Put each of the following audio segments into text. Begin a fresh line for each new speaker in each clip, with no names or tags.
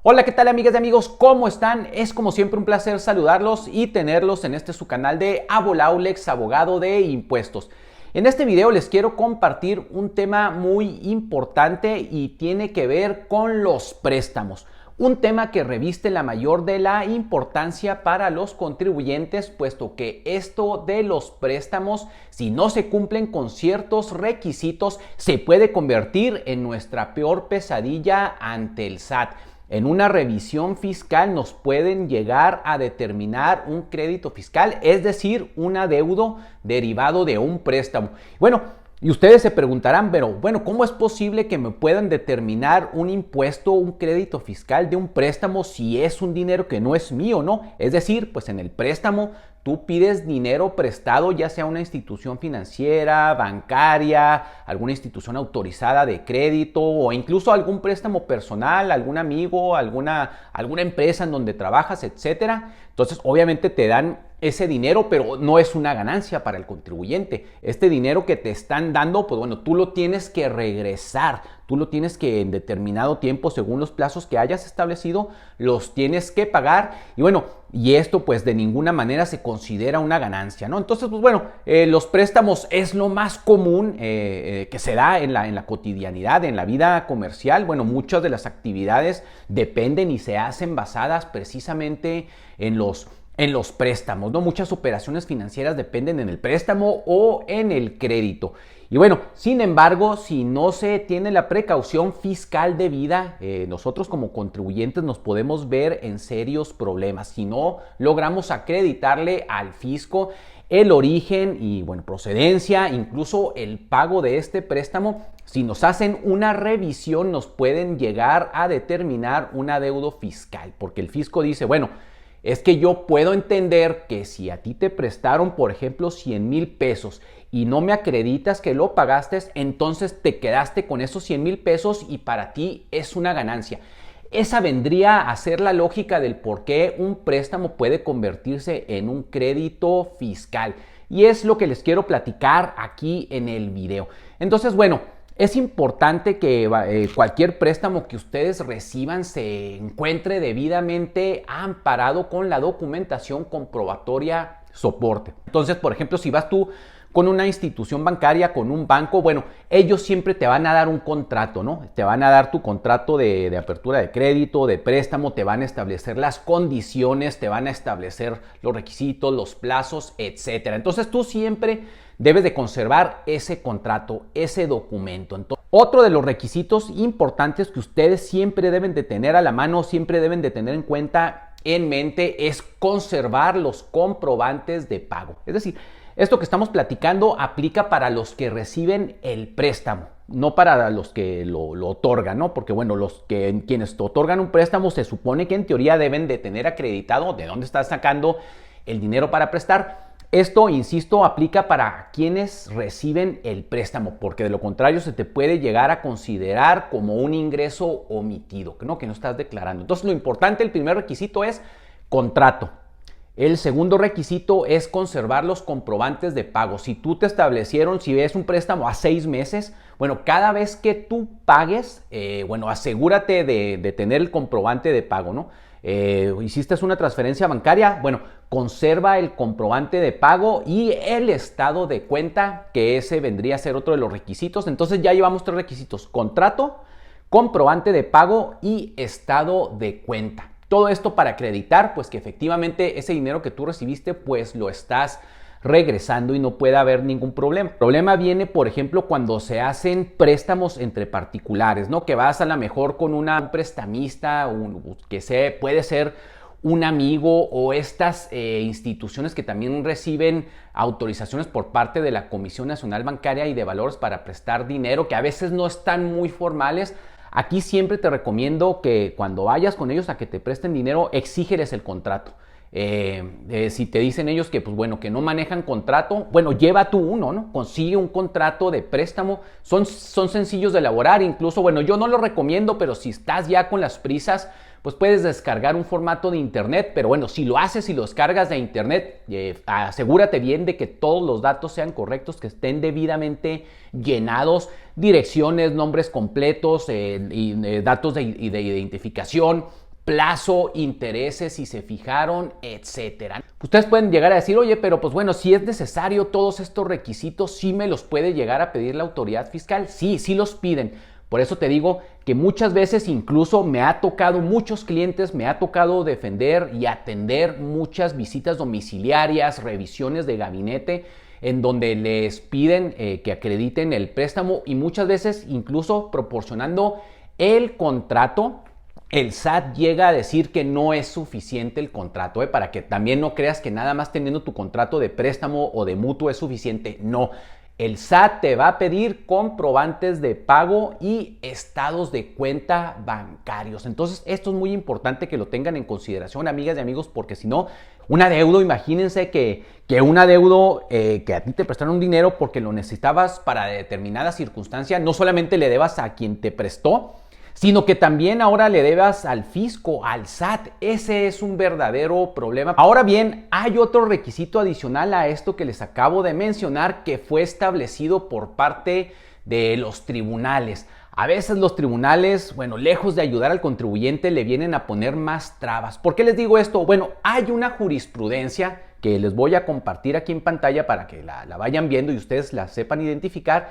Hola, ¿qué tal amigas y amigos? ¿Cómo están? Es como siempre un placer saludarlos y tenerlos en su canal de Abolaulex, abogado de impuestos. En este video les quiero compartir un tema muy importante y tiene que ver con los préstamos. Un tema que reviste la mayor de la importancia para los contribuyentes, puesto que esto de los préstamos, si no se cumplen con ciertos requisitos, se puede convertir en nuestra peor pesadilla ante el SAT. En una revisión fiscal nos pueden llegar a determinar un crédito fiscal, es decir, un adeudo derivado de un préstamo. Bueno, y ustedes se preguntarán, pero bueno, ¿cómo es posible que me puedan determinar un impuesto, un crédito fiscal de un préstamo si es un dinero que no es mío, no? Es decir, pues en el préstamo tú pides dinero prestado, ya sea una institución financiera, bancaria, alguna institución autorizada de crédito o incluso algún préstamo personal, algún amigo, alguna empresa en donde trabajas, etcétera. Entonces, obviamente te dan ese dinero, pero no es una ganancia para el contribuyente. Este dinero que te están dando, pues bueno, tú lo tienes que regresar. Tú lo tienes que en determinado tiempo, según los plazos que hayas establecido, los tienes que pagar. Y bueno, y esto pues de ninguna manera se considera una ganancia, ¿no? Entonces, pues bueno, los préstamos es lo más común que se da en la cotidianidad, en la vida comercial. Bueno, muchas de las actividades dependen y se hacen basadas precisamente en los préstamos, ¿no? Muchas operaciones financieras dependen en el préstamo o en el crédito. Y bueno, sin embargo, si no se tiene la precaución fiscal debida, nosotros como contribuyentes nos podemos ver en serios problemas. Si no logramos acreditarle al fisco el origen y bueno, procedencia, incluso el pago de este préstamo, si nos hacen una revisión nos pueden llegar a determinar un adeudo fiscal, porque el fisco dice, bueno, es que yo puedo entender que si a ti te prestaron, por ejemplo, 100,000 pesos y no me acreditas que lo pagaste, entonces te quedaste con esos 100,000 pesos y para ti es una ganancia. Esa vendría a ser la lógica del por qué un préstamo puede convertirse en un crédito fiscal. Y es lo que les quiero platicar aquí en el video. Entonces, bueno, es importante que cualquier préstamo que ustedes reciban se encuentre debidamente amparado con la documentación comprobatoria soporte. Entonces, por ejemplo, si vas tú con una institución bancaria, con un banco, bueno, ellos siempre te van a dar un contrato, ¿no? Te van a dar tu contrato de apertura de crédito, de préstamo, te van a establecer las condiciones, te van a establecer los requisitos, los plazos, etcétera. Entonces, tú siempre debes de conservar ese contrato, ese documento. Entonces, otro de los requisitos importantes que ustedes siempre deben de tener a la mano, siempre deben de tener en cuenta, en mente, es conservar los comprobantes de pago. Es decir, esto que estamos platicando aplica para los que reciben el préstamo, no para los que lo otorgan, ¿no? Porque bueno, quienes otorgan un préstamo se supone que en teoría deben de tener acreditado de dónde estás sacando el dinero para prestar. Esto, insisto, aplica para quienes reciben el préstamo, porque de lo contrario se te puede llegar a considerar como un ingreso omitido, ¿no? Que no estás declarando. Entonces, lo importante, el primer requisito es contrato. El segundo requisito es conservar los comprobantes de pago. Si tú te establecieron, si es un préstamo a 6 meses, bueno, cada vez que tú pagues, bueno, asegúrate de tener el comprobante de pago, ¿no? Hiciste una transferencia bancaria, bueno, conserva el comprobante de pago y el estado de cuenta, que ese vendría a ser otro de los requisitos. Entonces ya llevamos 3 requisitos: contrato, comprobante de pago y estado de cuenta. Todo esto para acreditar pues que efectivamente ese dinero que tú recibiste pues lo estás regresando y no puede haber ningún problema. El problema viene, por ejemplo, cuando se hacen préstamos entre particulares, ¿no? Que vas a lo mejor con un prestamista, puede ser un amigo o estas instituciones que también reciben autorizaciones por parte de la Comisión Nacional Bancaria y de Valores para prestar dinero, que a veces no están muy formales. Aquí siempre te recomiendo que cuando vayas con ellos a que te presten dinero, exígeles el contrato. Si te dicen ellos que pues bueno, que no manejan contrato, bueno, lleva tú uno, ¿no? Consigue un contrato de préstamo, son sencillos de elaborar, incluso, bueno, yo no lo recomiendo, pero si estás ya con las prisas, pues puedes descargar un formato de internet, pero bueno, si lo haces y lo descargas de internet, asegúrate bien de que todos los datos sean correctos, que estén debidamente llenados, direcciones, nombres completos, datos de identificación, plazo, intereses, si se fijaron, etcétera. Ustedes pueden llegar a decir, oye, pero pues bueno, si es necesario todos estos requisitos, ¿sí me los puede llegar a pedir la autoridad fiscal? Sí, sí los piden. Por eso te digo que muchas veces incluso me ha tocado, muchos clientes, me ha tocado defender y atender muchas visitas domiciliarias, revisiones de gabinete, en donde les piden que acrediten el préstamo y muchas veces incluso proporcionando el contrato. El SAT llega a decir que no es suficiente el contrato, para que también no creas que nada más teniendo tu contrato de préstamo o de mutuo es suficiente. No, el SAT te va a pedir comprobantes de pago y estados de cuenta bancarios. Entonces, esto es muy importante que lo tengan en consideración, amigas y amigos, porque si no, un adeudo, imagínense que un adeudo que a ti te prestaron un dinero porque lo necesitabas para determinada circunstancia, no solamente le debas a quien te prestó, sino que también ahora le debas al fisco, al SAT. Ese es un verdadero problema. Ahora bien, hay otro requisito adicional a esto que les acabo de mencionar que fue establecido por parte de los tribunales. A veces los tribunales, bueno, lejos de ayudar al contribuyente, le vienen a poner más trabas. ¿Por qué les digo esto? Bueno, hay una jurisprudencia que les voy a compartir aquí en pantalla para que la vayan viendo y ustedes la sepan identificar,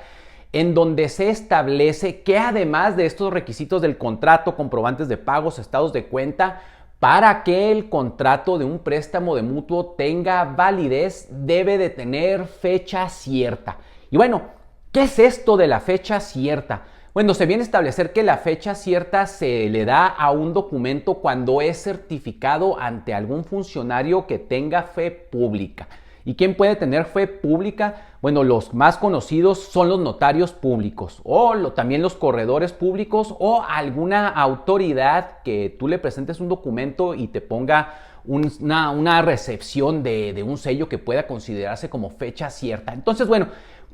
en donde se establece que además de estos requisitos del contrato, comprobantes de pagos, estados de cuenta, para que el contrato de un préstamo de mutuo tenga validez, debe de tener fecha cierta. Y bueno, ¿qué es esto de la fecha cierta? Bueno, se viene a establecer que la fecha cierta se le da a un documento cuando es certificado ante algún funcionario que tenga fe pública. ¿Y quién puede tener fe pública? Bueno, los más conocidos son los notarios públicos o también los corredores públicos o alguna autoridad que tú le presentes un documento y te ponga una recepción de un sello que pueda considerarse como fecha cierta. Entonces, bueno,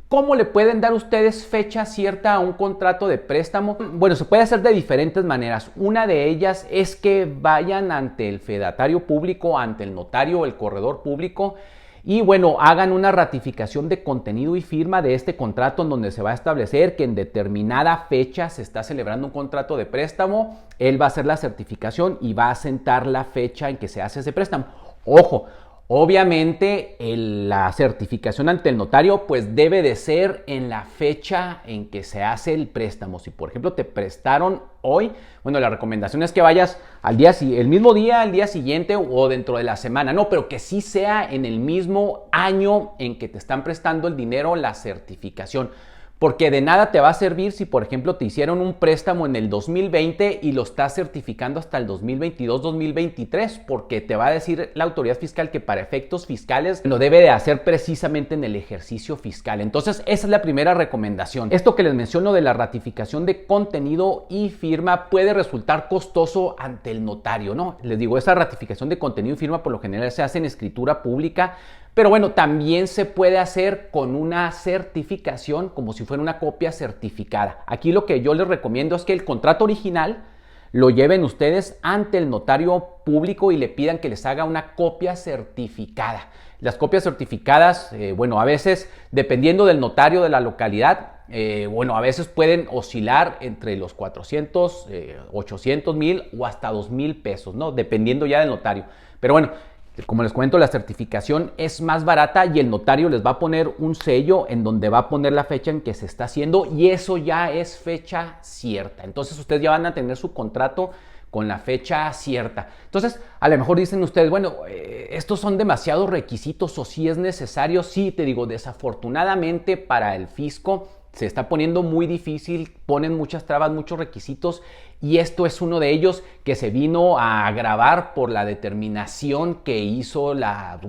¿cómo le pueden dar ustedes fecha cierta a un contrato de préstamo? Bueno, se puede hacer de diferentes maneras. Una de ellas es que vayan ante el fedatario público, ante el notario o el corredor público, y bueno, hagan una ratificación de contenido y firma de este contrato en donde se va a establecer que en determinada fecha se está celebrando un contrato de préstamo. Él va a hacer la certificación y va a asentar la fecha en que se hace ese préstamo. Ojo, obviamente la certificación ante el notario pues debe de ser en la fecha en que se hace el préstamo. Si por ejemplo te prestaron hoy, bueno, la recomendación es que vayas el mismo día, al día siguiente o dentro de la semana, no, pero que sí sea en el mismo año en que te están prestando el dinero la certificación. Porque de nada te va a servir si, por ejemplo, te hicieron un préstamo en el 2020 y lo estás certificando hasta el 2022-2023, porque te va a decir la autoridad fiscal que para efectos fiscales lo debe de hacer precisamente en el ejercicio fiscal. Entonces, esa es la primera recomendación. Esto que les menciono de la ratificación de contenido y firma puede resultar costoso ante el notario, ¿no? Les digo, esa ratificación de contenido y firma por lo general se hace en escritura pública, pero bueno, también se puede hacer con una certificación como si fuera una copia certificada. Aquí lo que yo les recomiendo es que el contrato original lo lleven ustedes ante el notario público y le pidan que les haga una copia certificada. Las copias certificadas, bueno, a veces, dependiendo del notario de la localidad, bueno, a veces pueden oscilar entre los 400, 800 mil o hasta 2,000 pesos, ¿no? Dependiendo ya del notario. Pero bueno, como les cuento, la certificación es más barata y el notario les va a poner un sello en donde va a poner la fecha en que se está haciendo y eso ya es fecha cierta. Entonces ustedes ya van a tener su contrato con la fecha cierta. Entonces, a lo mejor dicen ustedes, bueno, estos son demasiados requisitos o si es necesario. Sí, te digo, desafortunadamente para el fisco se está poniendo muy difícil, ponen muchas trabas, muchos requisitos y esto es uno de ellos que se vino a agravar por la determinación que hizo la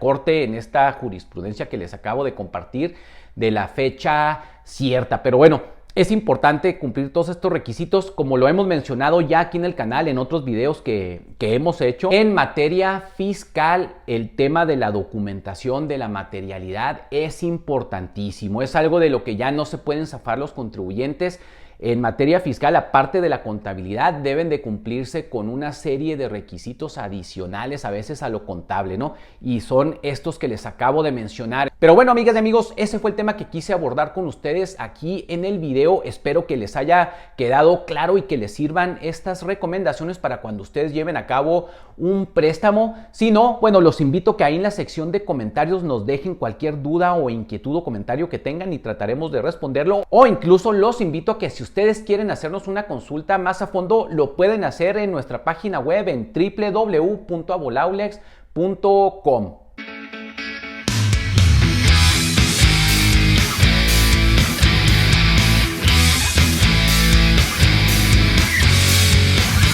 Corte en esta jurisprudencia que les acabo de compartir de la fecha cierta. Pero bueno, es importante cumplir todos estos requisitos, como lo hemos mencionado ya aquí en el canal, en otros videos que hemos hecho. En materia fiscal, el tema de la documentación de la materialidad es importantísimo. Es algo de lo que ya no se pueden zafar los contribuyentes. en materia fiscal, aparte de la contabilidad, deben de cumplirse con una serie de requisitos adicionales a veces a lo contable, ¿no? Y son estos que les acabo de mencionar. Pero bueno, amigas y amigos, ese fue el tema que quise abordar con ustedes aquí en el video. Espero que les haya quedado claro y que les sirvan estas recomendaciones para cuando ustedes lleven a cabo un préstamo. Si no, bueno, los invito a que ahí en la sección de comentarios nos dejen cualquier duda o inquietud o comentario que tengan y trataremos de responderlo. O incluso los invito a que si ustedes quieren hacernos una consulta más a fondo, lo pueden hacer en nuestra página web en www.abolaulex.com.